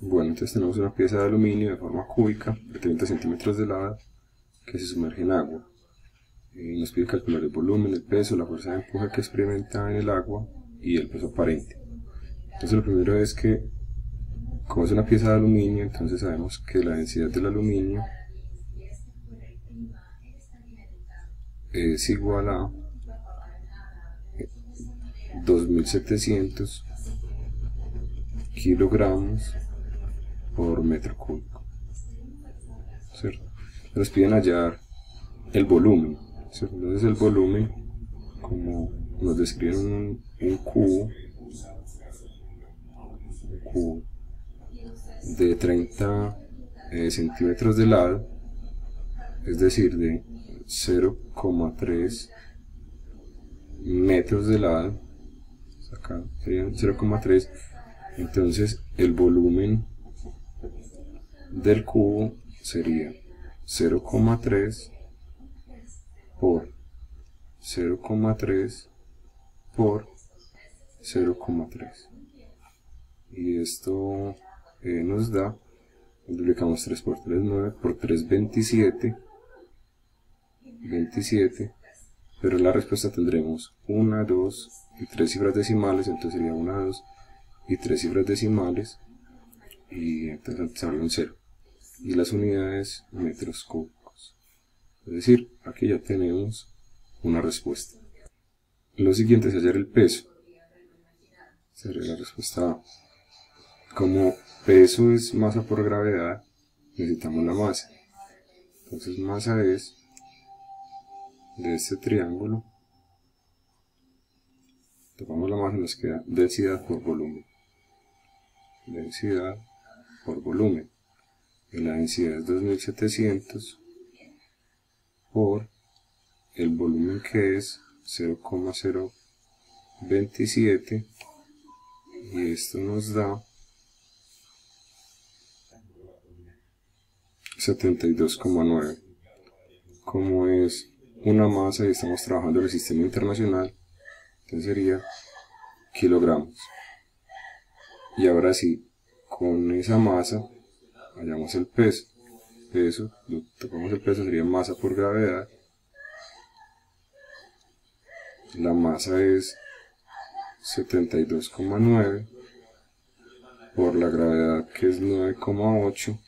Bueno, entonces tenemos una pieza de aluminio de forma cúbica de 30 centímetros de lado que se sumerge en agua. Nos pide calcular el volumen, el peso, la fuerza de empuje que experimenta en el agua y el peso aparente. Entonces lo primero es que, como es una pieza de aluminio, entonces sabemos que la densidad del aluminio es igual a 2700 kilogramos por metro cúbico, ¿cierto? Nos piden hallar el volumen, ¿cierto? Entonces el volumen, como nos describen un cubo de 30 centímetros de lado, es decir, de 0,3 metros de lado, acá serían 0,3, entonces el volumen del cubo sería 0,3 por 0,3 por 0,3, y esto nos da, multiplicamos 3 por 3, 9, por 3, 27, pero en la respuesta tendremos 1, 2 y 3 cifras decimales, entonces sería 1, 2 y 3 cifras decimales, y entonces sale un 0, y las unidades metros cúbicos. Es decir, aquí ya tenemos una respuesta. Lo siguiente es hallar el peso. Sería la respuesta A. Como peso es masa por gravedad, necesitamos la masa. Entonces masa es de este triángulo, tomamos la masa y nos queda densidad por volumen. Densidad por volumen. Y la densidad es 2700 por el volumen, que es 0,027, y esto nos da 72,9. Como es una masa y estamos trabajando en el sistema internacional, entonces sería kilogramos. Y ahora sí, con esa masa hallamos el peso. Tocamos el peso, sería masa por gravedad. La masa es 72,9 por la gravedad, que es 9,8,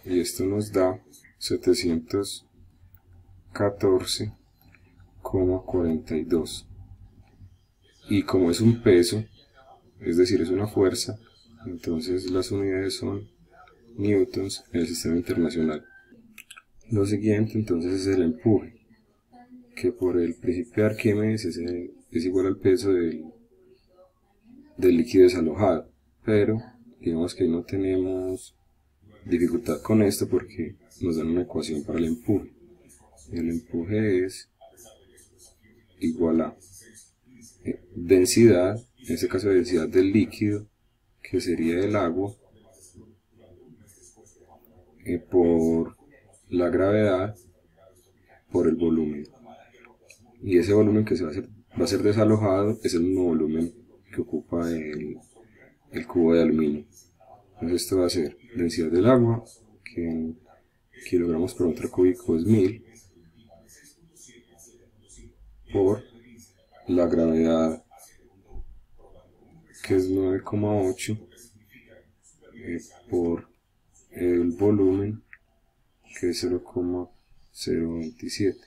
y esto nos da 714,42. Y como es un peso, es decir, es una fuerza, entonces las unidades son newtons en el sistema internacional. Lo siguiente entonces es el empuje, que por el principio de Arquímedes es igual al peso del líquido desalojado, pero digamos que no tenemos dificultad con esto porque nos dan una ecuación para el empuje. El empuje es igual a densidad, en este caso densidad del líquido, que sería el agua, por la gravedad por el volumen, y ese volumen que va a ser desalojado es el mismo volumen que ocupa el cubo de aluminio. Entonces esto va a ser densidad del agua, que en kilogramos por metro cúbico es 1000, por la gravedad, que es 9,8, por el volumen, que es 0,027,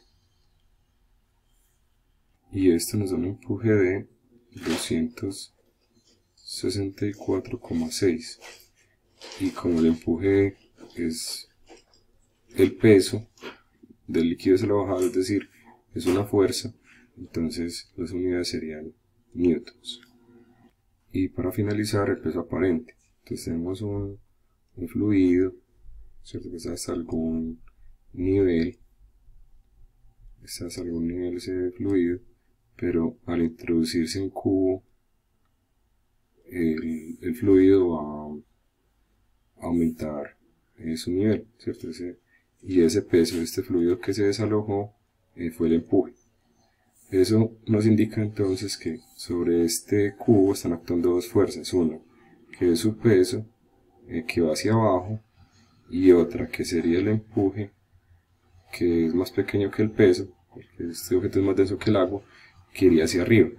y esto nos da un empuje de 264,6, y como el empuje es el peso del líquido desalojado, es decir, es una fuerza, entonces las unidades serían newtons. Y para finalizar, el peso aparente. Entonces tenemos un fluido, ¿cierto?, que está hasta algún nivel, ese fluido, pero al introducirse un cubo, el fluido va a aumentar su nivel, ¿cierto? Y ese peso de este fluido que se desalojó fue el empuje. Eso nos indica entonces que sobre este cubo están actuando dos fuerzas. Una, que es su peso, que va hacia abajo, y otra que sería el empuje, que es más pequeño que el peso, porque este objeto es más denso que el agua, que iría hacia arriba,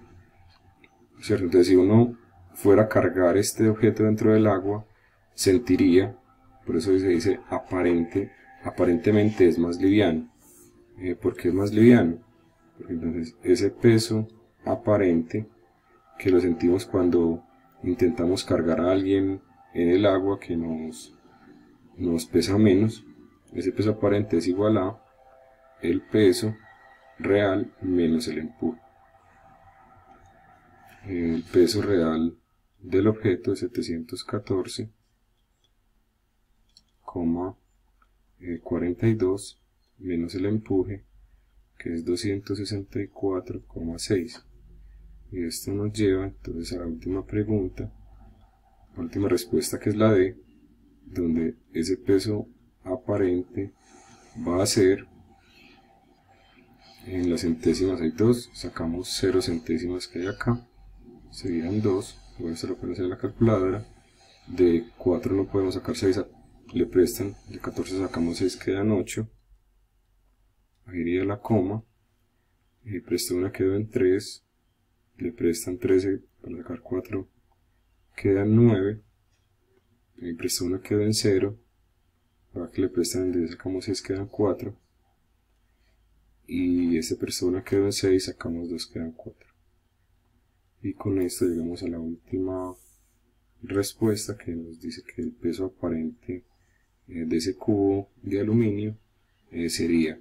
¿cierto? Entonces, si uno fuera a cargar este objeto dentro del agua, sentiría, por eso se dice aparentemente es más liviano. ¿Por qué es más liviano? Porque entonces ese peso aparente, que lo sentimos cuando intentamos cargar a alguien en el agua que nos pesa menos, ese peso aparente es igual a el peso real menos el empuje. El peso real del objeto es 714,42 menos el empuje, que es 264,6. Y esto nos lleva entonces a la última pregunta, la última respuesta, que es la D, donde ese peso aparente va a ser, en las centésimas hay 2, sacamos 0 centésimas que hay acá, serían 2, igual se lo pueden hacer en la calculadora. De 4 no podemos sacar 6, le prestan, de 14 sacamos 6, quedan 8, ahí iría la coma, y presté una, quedó en 3, le prestan 13 para sacar 4, quedan 9, y presté una, quedó en 0, ahora que le prestan el 10 sacamos 6, quedan 4, y esta persona quedó en 6, sacamos 2, quedan 4. Y con esto llegamos a la última respuesta, que nos dice que el peso aparente de ese cubo de aluminio sería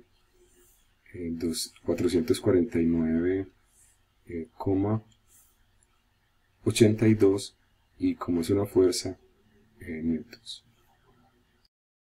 449,82, y como es una fuerza, newtons.